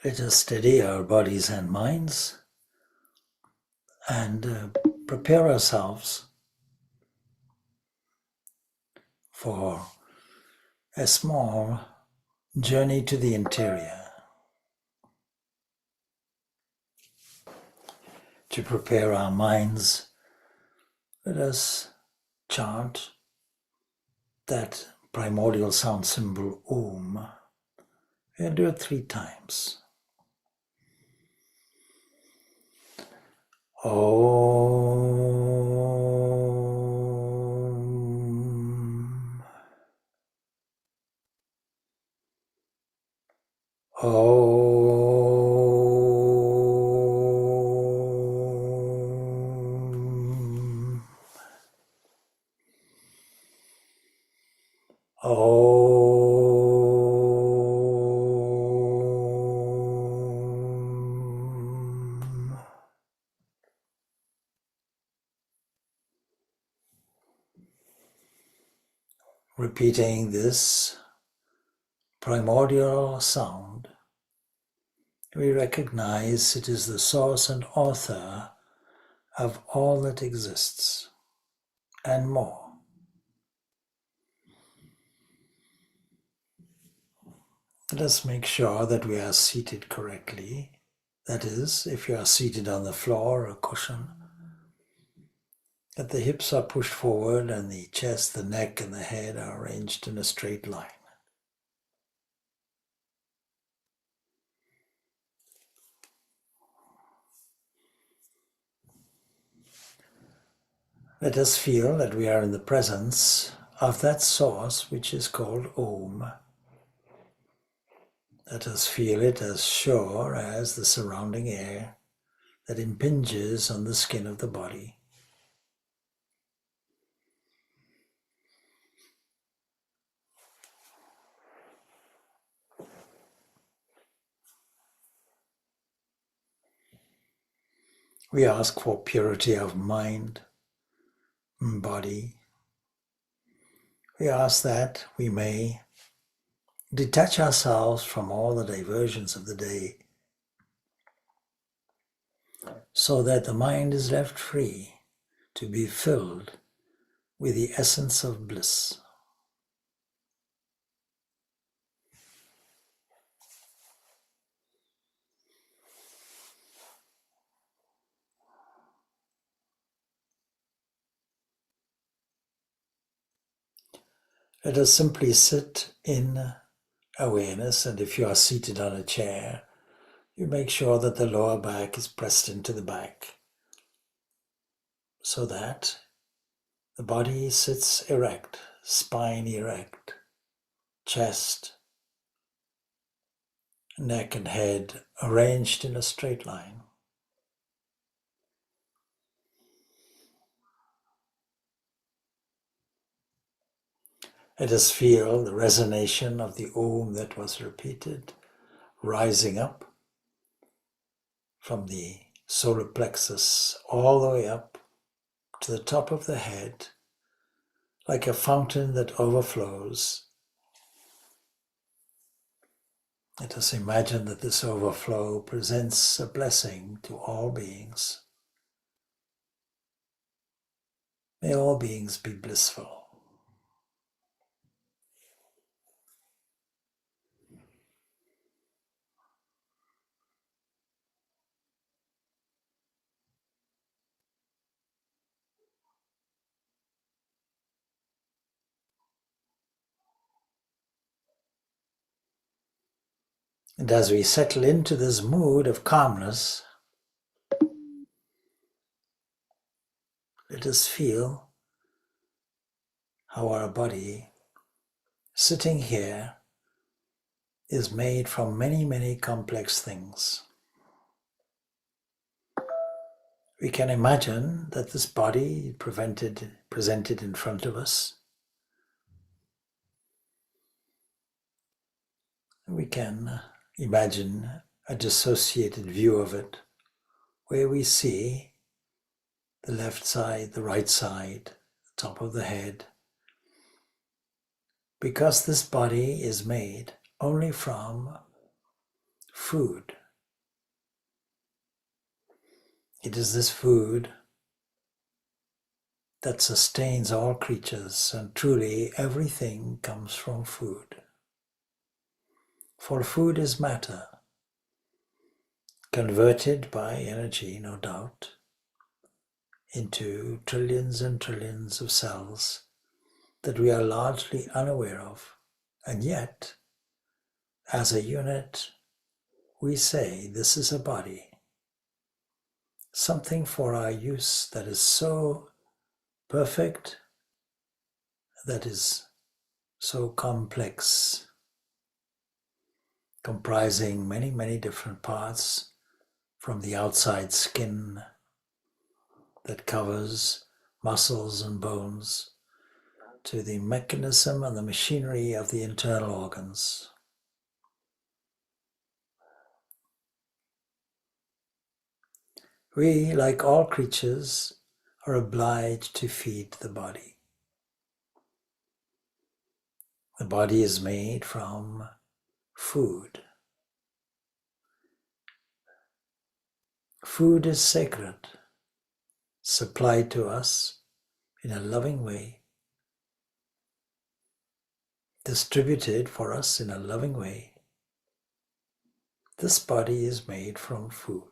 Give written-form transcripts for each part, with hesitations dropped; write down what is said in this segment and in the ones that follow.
Let us steady our bodies and minds and prepare ourselves for a small journey to the interior. To prepare our minds, let us chant that primordial sound symbol Om. And do it 3 times. Om. Om. Om. Repeating this primordial sound, we recognize it is the source and author of all that exists and more. Let us make sure that we are seated correctly. That is, if you are seated on the floor or a cushion, that the hips are pushed forward and the chest, the neck, and the head are arranged in a straight line. Let us feel that we are in the presence of that source which is called Om. Let us feel it as sure as the surrounding air that impinges on the skin of the body. We ask for purity of mind and body. We ask that we may detach ourselves from all the diversions of the day so that the mind is left free to be filled with the essence of bliss. Let us simply sit in awareness, and if you are seated on a chair, you make sure that the lower back is pressed into the back so that the body sits erect, spine erect, chest, neck and head arranged in a straight line. Let us feel the resonation of the Om that was repeated, rising up from the solar plexus all the way up to the top of the head, like a fountain that overflows. Let us imagine that this overflow presents a blessing to all beings. May all beings be blissful. And as we settle into this mood of calmness, let us feel how our body, sitting here, is made from many, many complex things. We can imagine that this body presented in front of us, we can imagine a dissociated view of it, where we see the left side, the right side, the top of the head. Because this body is made only from food. It is this food that sustains all creatures, and truly everything comes from food. For food is matter, converted by energy, no doubt, into trillions and trillions of cells that we are largely unaware of. And yet, as a unit, we say this is a body, something for our use that is so perfect, that is so complex, comprising many, many different parts, from the outside skin that covers muscles and bones to the mechanism and the machinery of the internal organs. We, like all creatures, are obliged to feed the body. The body is made from food. Food is sacred, supplied to us in a loving way, distributed for us in a loving way. This body is made from food.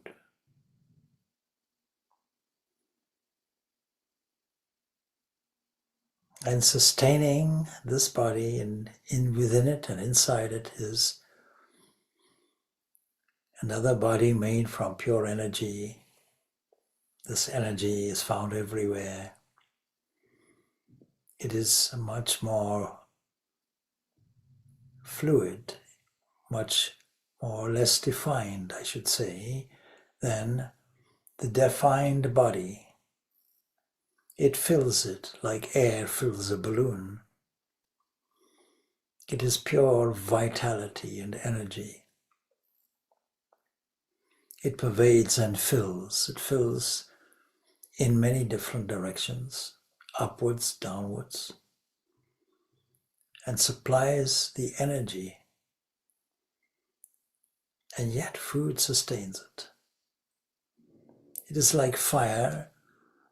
And sustaining this body and within it and inside it is another body made from pure energy. This energy is found everywhere. It is much more fluid, much more or less defined, I should say, than the defined body. It fills it like air fills a balloon. It is pure vitality and energy. It pervades and fills. It fills in many different directions, upwards, downwards, and supplies the energy. And yet food sustains it. It is like fire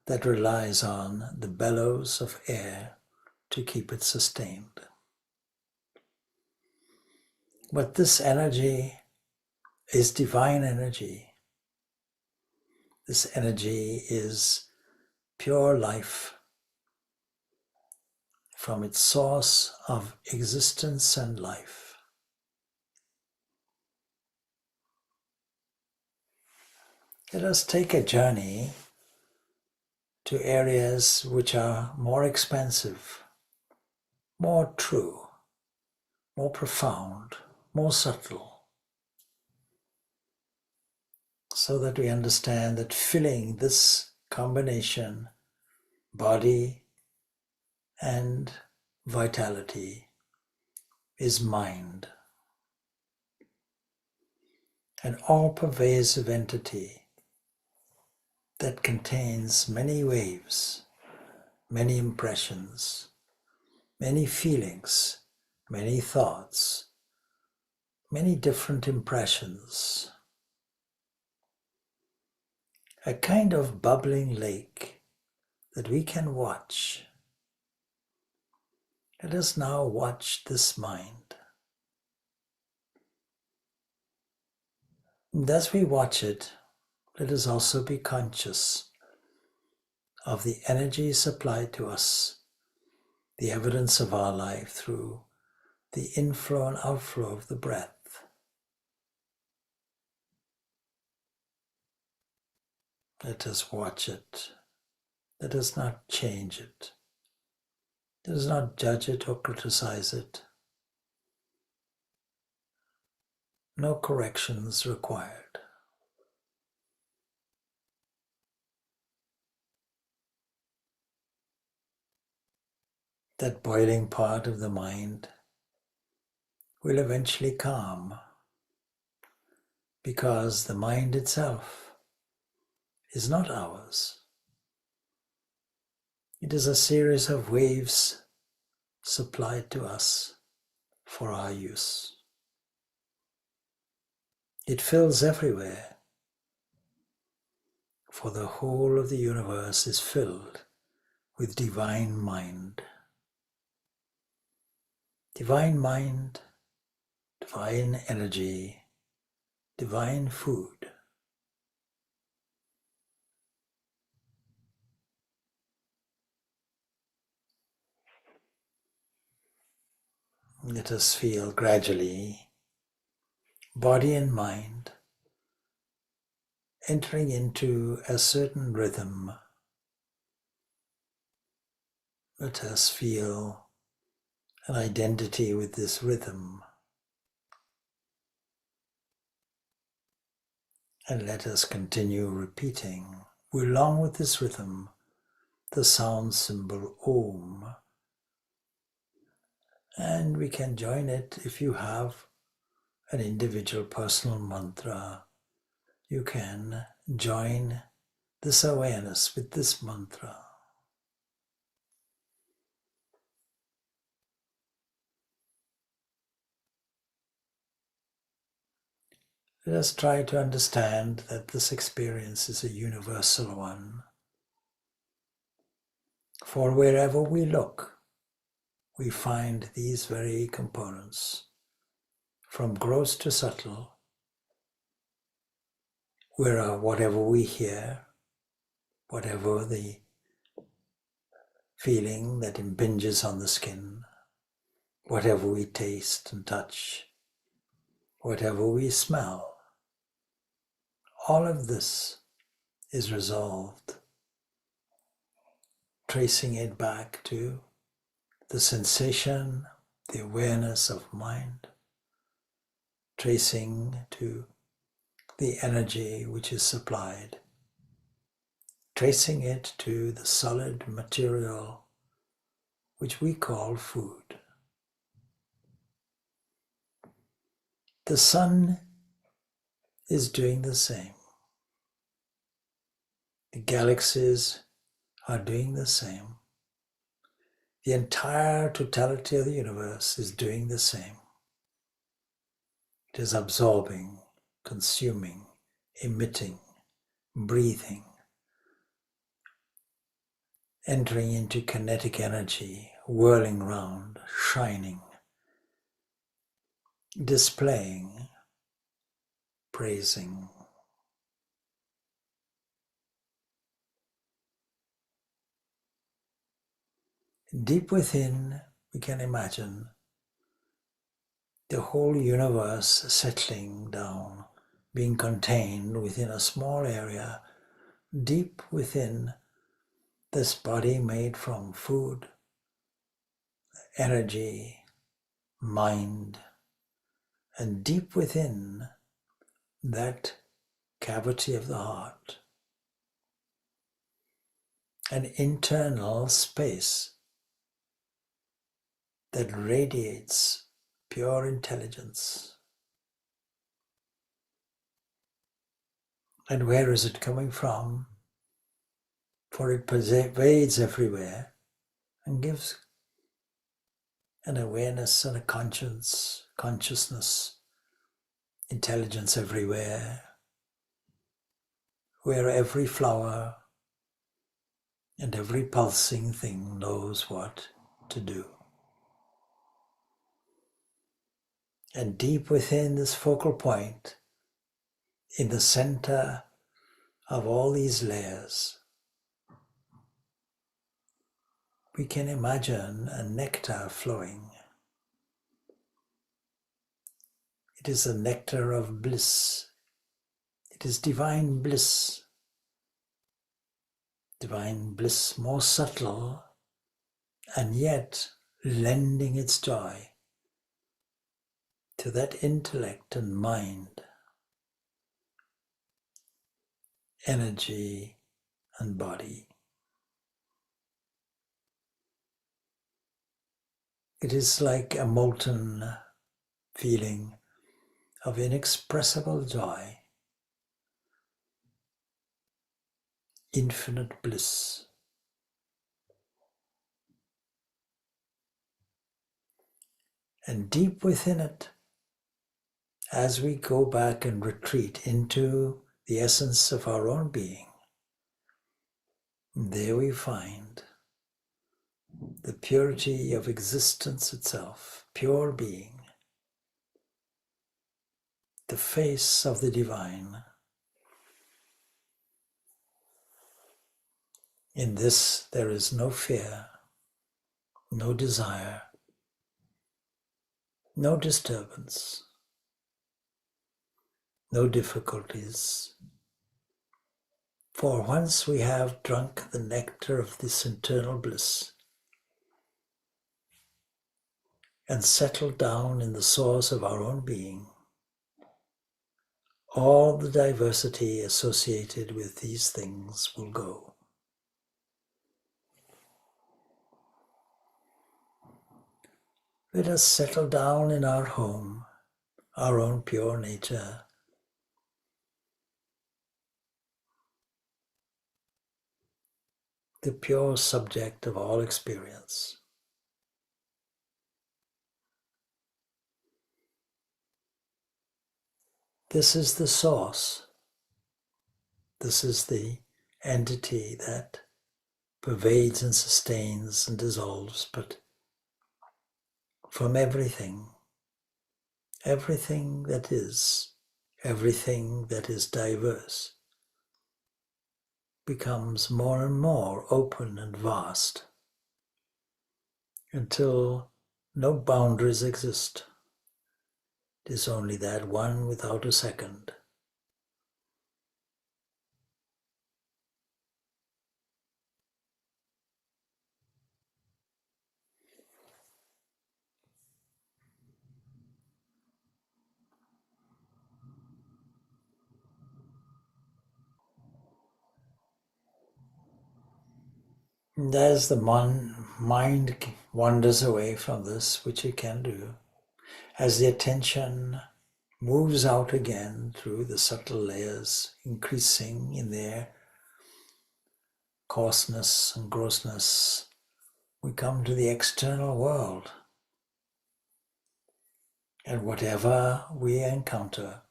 that relies on the bellows of air to keep it sustained. But this energy is divine energy. This energy is pure life from its source of existence and life. Let us take a journey to areas which are more expansive, more true, more profound, more subtle, so that we understand that filling this combination, body and vitality, is mind, an all-pervasive entity that contains many waves, many impressions, many feelings, many thoughts, many different impressions. A kind of bubbling lake that we can watch. Let us now watch this mind. And as we watch it, let us also be conscious of the energy supplied to us, the evidence of our life through the inflow and outflow of the breath. Let us watch it. Let us not change it. Let us not judge it or criticize it. No corrections required. That boiling part of the mind will eventually calm, because the mind itself is not ours. It is a series of waves supplied to us for our use. It fills everywhere, for the whole of the universe is filled with divine mind. Divine mind, divine energy, divine food. Let us feel gradually body and mind entering into a certain rhythm. Let us feel an identity with this rhythm. And let us continue repeating, along with this rhythm, the sound symbol Om. And we can join it if you have an individual personal mantra. You can join this awareness with this mantra. Let us try to understand that this experience is a universal one. For wherever we look, we find these very components, from gross to subtle, where whatever we hear, whatever the feeling that impinges on the skin, whatever we taste and touch, whatever we smell, all of this is resolved, tracing it back to the sensation, the awareness of mind, tracing to the energy which is supplied, tracing it to the solid material which we call food. The sun is doing the same. The galaxies are doing the same. The entire totality of the universe is doing the same. It is absorbing, consuming, emitting, breathing, entering into kinetic energy, whirling round, shining, displaying, praising. Deep within, we can imagine the whole universe settling down, being contained within a small area, deep within this body made from food, energy, mind, and deep within that cavity of the heart, an internal space that radiates pure intelligence. And where is it coming from? For it pervades everywhere and gives an awareness and a consciousness, intelligence everywhere, where every flower and every pulsing thing knows what to do. And deep within this focal point, in the center of all these layers, we can imagine a nectar flowing. It is a nectar of bliss. It is divine bliss. Divine bliss more subtle and yet lending its joy to that intellect and mind, energy and body. It is like a molten feeling of inexpressible joy, infinite bliss. And deep within it, as we go back and retreat into the essence of our own being, there we find the purity of existence itself, pure being, the face of the divine. In this there is no fear, no desire, no disturbance, no difficulties. For once we have drunk the nectar of this internal bliss and settled down in the source of our own being, all the diversity associated with these things will go. Let us settle down in our home, our own pure nature, the pure subject of all experience. This is the source. This is the entity that pervades and sustains and dissolves, but from everything, everything that is diverse, becomes more and more open and vast until no boundaries exist. It is only that one without a second. And as the mind wanders away from this, which it can do, as the attention moves out again through the subtle layers, increasing in their coarseness and grossness, we come to the external world. And whatever we encounter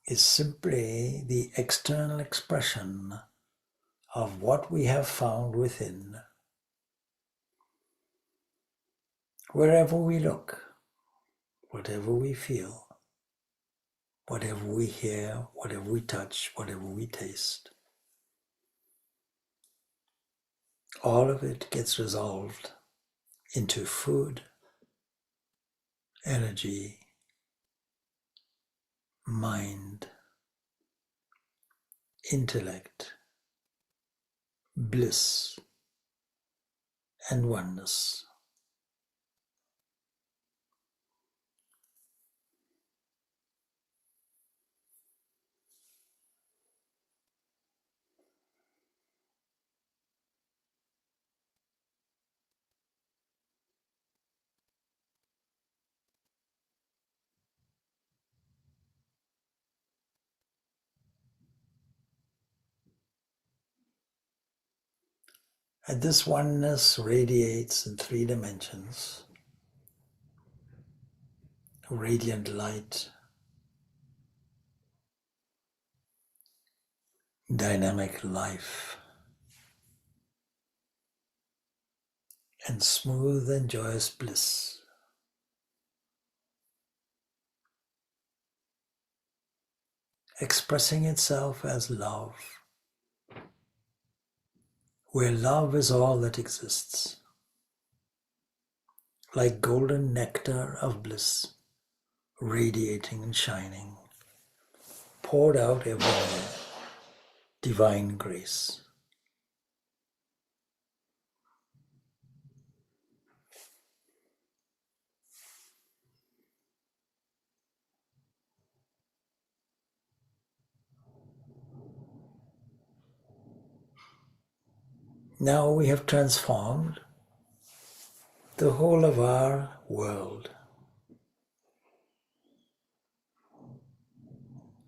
is simply the external expression of what we have found within. Wherever we look, whatever we feel, whatever we hear, whatever we touch, whatever we taste, all of it gets resolved into food, energy, mind, intellect, bliss, and oneness. And this oneness radiates in 3 dimensions: radiant light, dynamic life, and smooth and joyous bliss. Expressing itself as love, where love is all that exists, like golden nectar of bliss, radiating and shining, poured out everywhere, divine grace. Now we have transformed the whole of our world.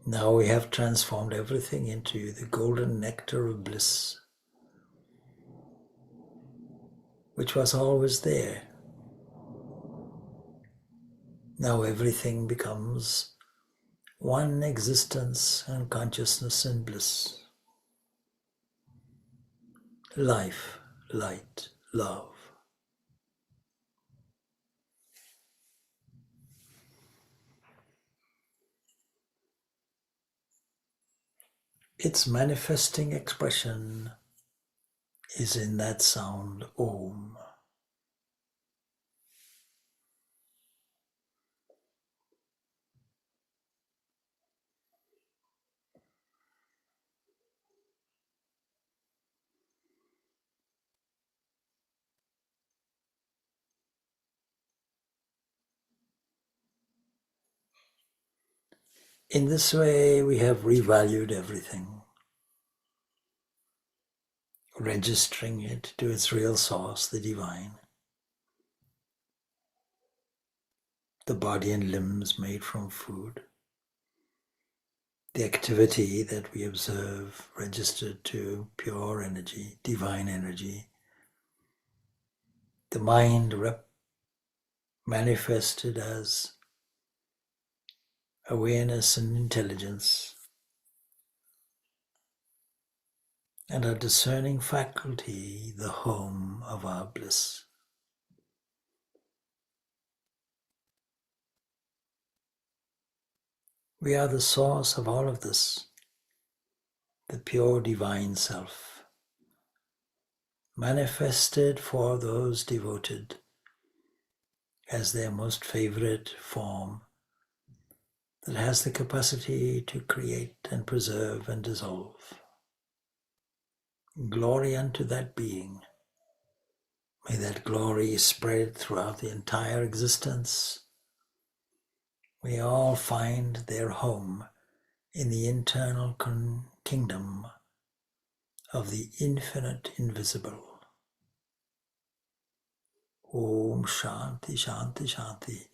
Now we have transformed everything into the golden nectar of bliss, which was always there. Now everything becomes one existence and consciousness and bliss. Life, light, love. Its manifesting expression is in that sound, Om. In this way, we have revalued everything, registering it to its real source, the divine. The body and limbs made from food. The activity that we observe registered to pure energy, divine energy. The mind manifested as awareness and intelligence, and our discerning faculty, the home of our bliss. We are the source of all of this, the pure divine self, manifested for those devoted as their most favorite form that has the capacity to create and preserve and dissolve. Glory unto that being. May that glory spread throughout the entire existence. We all find their home in the internal kingdom of the infinite invisible. Om Shanti Shanti Shanti.